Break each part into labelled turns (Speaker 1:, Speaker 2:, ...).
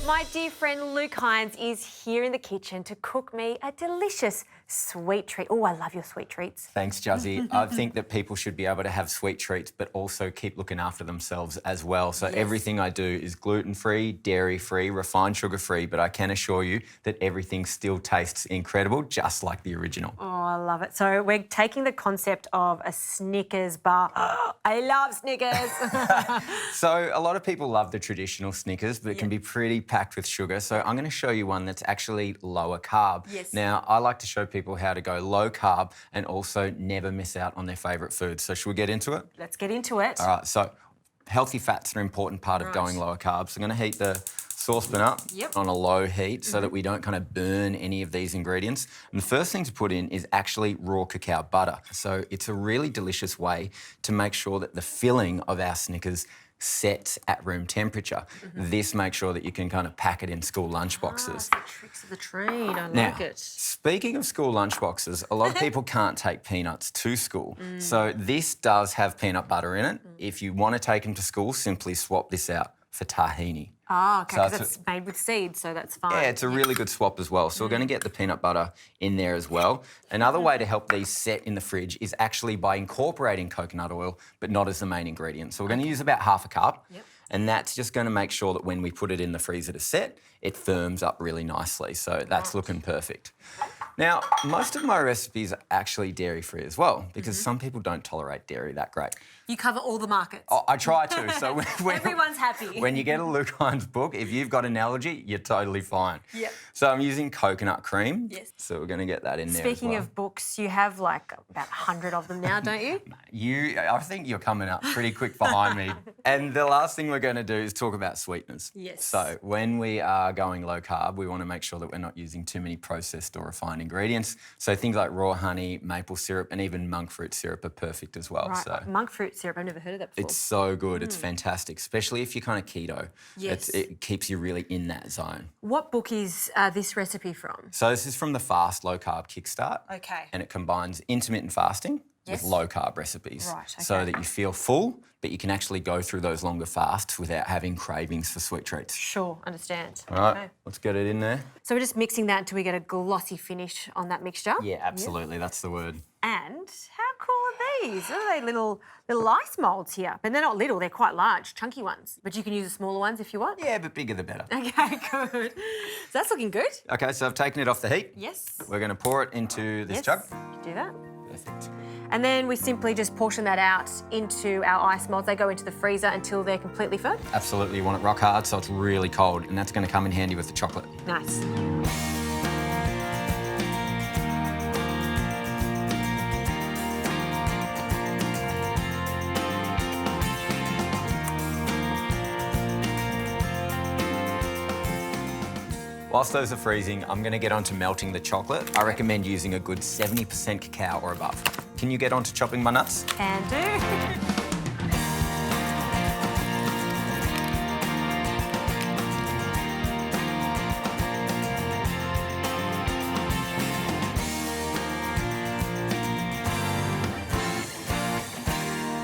Speaker 1: My dear friend Luke Hines is here in the kitchen to cook me a delicious sweet treat. Oh, I love your sweet treats.
Speaker 2: Thanks, Juzzy. I think that people should be able to have sweet treats, but also keep looking after themselves as well. So everything I do is gluten-free, dairy-free, refined sugar-free, but I can assure you that everything still tastes incredible, just like the original.
Speaker 1: Oh, I love it. So we're taking the concept of a Snickers bar. I love Snickers.
Speaker 2: So a lot of people love the traditional Snickers, but it can be pretty packed with sugar. So I'm going to show you one that's actually lower carb.
Speaker 1: Yes.
Speaker 2: Now, I like to show people how to go low carb and also never miss out on their favourite food. So should we get into it?
Speaker 1: Let's get into it.
Speaker 2: All right, so healthy fats are an important part of going lower carb. So I'm going to heat the saucepan up on a low heat so that we don't kind of burn any of these ingredients. And the first thing to put in is actually raw cacao butter. So it's a really delicious way to make sure that the filling of our Snickers sets at room temperature. This makes sure that you can kind of pack it in school lunch boxes.
Speaker 1: The tricks of the trade, I
Speaker 2: Now,
Speaker 1: like it.
Speaker 2: speaking of school lunch boxes, a lot of people can't take peanuts to school. So this does have peanut butter in it. If you want to take them to school, simply swap this out for tahini.
Speaker 1: Oh, okay,
Speaker 2: So
Speaker 1: because it's made with seeds, so that's fine.
Speaker 2: Yeah, it's a really good swap as well. So we're going to get the peanut butter in there as well. Another way to help these set in the fridge is actually by incorporating coconut oil, but not as the main ingredient. So we're going to use about half a cup. And that's just going to make sure that when we put it in the freezer to set, it firms up really nicely. So that's looking perfect. Now, most of my recipes are actually dairy-free as well, because some people don't tolerate dairy that great.
Speaker 1: You cover all the markets.
Speaker 2: Oh, I try to. So when
Speaker 1: Everyone's happy.
Speaker 2: When you get a Luke Hines book, if you've got an allergy, you're totally fine.
Speaker 1: Yep.
Speaker 2: So I'm using coconut cream.
Speaker 1: Yes.
Speaker 2: So we're going to get that in there
Speaker 1: Speaking
Speaker 2: as well.
Speaker 1: of books, you have like about 100 of them now, don't you?
Speaker 2: I think you're coming up pretty quick behind me. And the last thing we're going to do is talk about sweeteners.
Speaker 1: Yes.
Speaker 2: So when we are going low carb, we want to make sure that we're not using too many processed or refined ingredients. So things like raw honey, maple syrup, and even monk fruit syrup are perfect as well.
Speaker 1: Right,
Speaker 2: So
Speaker 1: monk fruit syrup, I've never heard of that before.
Speaker 2: it's so good. It's fantastic, especially if you're kind of keto.
Speaker 1: Yes.
Speaker 2: It keeps you really in that zone.
Speaker 1: What book is this recipe from?
Speaker 2: So this is from the Fast Low Carb Kickstart.
Speaker 1: Okay.
Speaker 2: And it combines intermittent fasting with low carb recipes.
Speaker 1: Right,
Speaker 2: So
Speaker 1: okay.
Speaker 2: that you feel full, but you can actually go through those longer fasts without having cravings for sweet treats.
Speaker 1: Sure, understand.
Speaker 2: All right,
Speaker 1: Okay.
Speaker 2: let's get it in there.
Speaker 1: So we're just mixing that until we get a glossy finish on that mixture.
Speaker 2: Yeah, absolutely. That's the word.
Speaker 1: And how cool are these? Are they little ice moulds here? But they're not little, they're quite large, chunky ones. But you can use the smaller ones if you want.
Speaker 2: Yeah, but bigger the better.
Speaker 1: Okay, good. So that's looking good.
Speaker 2: Okay, so I've taken it off the heat.
Speaker 1: Yes.
Speaker 2: We're going to pour it into this jug.
Speaker 1: Do that.
Speaker 2: Perfect.
Speaker 1: And then we simply just portion that out into our ice molds. They go into the freezer until they're completely firm.
Speaker 2: Absolutely, you want it rock hard so it's really cold, and that's going to come in handy with the chocolate.
Speaker 1: Nice.
Speaker 2: Whilst those are freezing, I'm going to get on to melting the chocolate. I recommend using a good 70% cacao or above. Can you get on to chopping my nuts?
Speaker 1: Can do.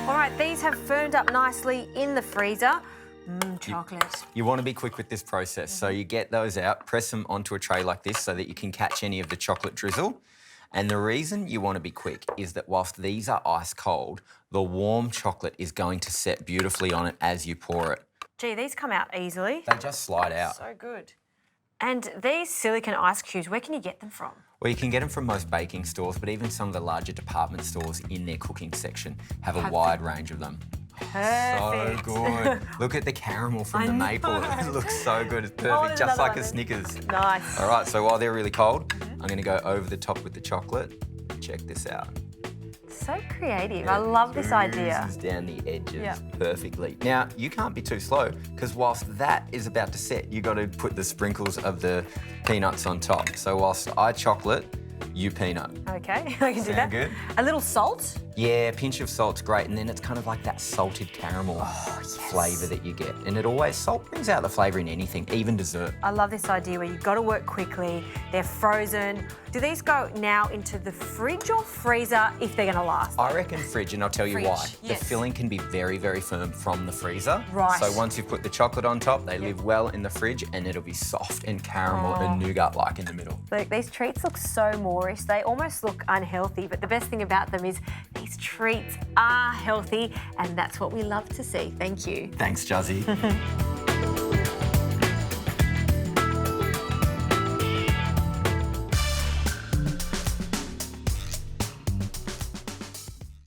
Speaker 1: All right, these have firmed up nicely in the freezer. Chocolate.
Speaker 2: You want to be quick with this process. So you get those out, press them onto a tray like this so that you can catch any of the chocolate drizzle. And the reason you want to be quick is that whilst these are ice cold, the warm chocolate is going to set beautifully on it as you pour it.
Speaker 1: Gee, these come out easily.
Speaker 2: They just slide out.
Speaker 1: So good. And these silicone ice cubes, where can you get them from?
Speaker 2: Well, you can get them from most baking stores, but even some of the larger department stores in their cooking section have a wide range of them.
Speaker 1: Perfect.
Speaker 2: So good. Look at the caramel from the maple. It looks so good. It's perfect,
Speaker 1: there's
Speaker 2: just
Speaker 1: another
Speaker 2: like
Speaker 1: one
Speaker 2: a
Speaker 1: then.
Speaker 2: Snickers.
Speaker 1: Nice.
Speaker 2: All right, so while they're really cold, I'm going to go over the top with the chocolate. Check this out.
Speaker 1: So creative. I love this idea.
Speaker 2: Oozes down the edges
Speaker 1: Yeah.
Speaker 2: perfectly. Now, you can't be too slow, because whilst that is about to set, you've got to put the sprinkles of the peanuts on top. So whilst I chocolate, you peanut.
Speaker 1: Okay, I can do that.
Speaker 2: Sound good?
Speaker 1: A little salt.
Speaker 2: Yeah, a pinch of salt's great, and then it's kind of like that salted caramel flavour that you get. And salt brings out the flavour in anything, even dessert.
Speaker 1: I love this idea where you've got to work quickly, they're frozen. Do these go now into the fridge or freezer if they're going to last?
Speaker 2: I reckon fridge, and I'll tell you why.
Speaker 1: Yes.
Speaker 2: The filling can be very, very firm from the freezer.
Speaker 1: Right.
Speaker 2: So once you've put the chocolate on top, they live well in the fridge, and it'll be soft and caramel and nougat-like in the middle.
Speaker 1: Look, these treats look so moreish. They almost look unhealthy, but the best thing about them is these treats are healthy, and that's what we love to see. Thank you.
Speaker 2: Thanks, Juzzy.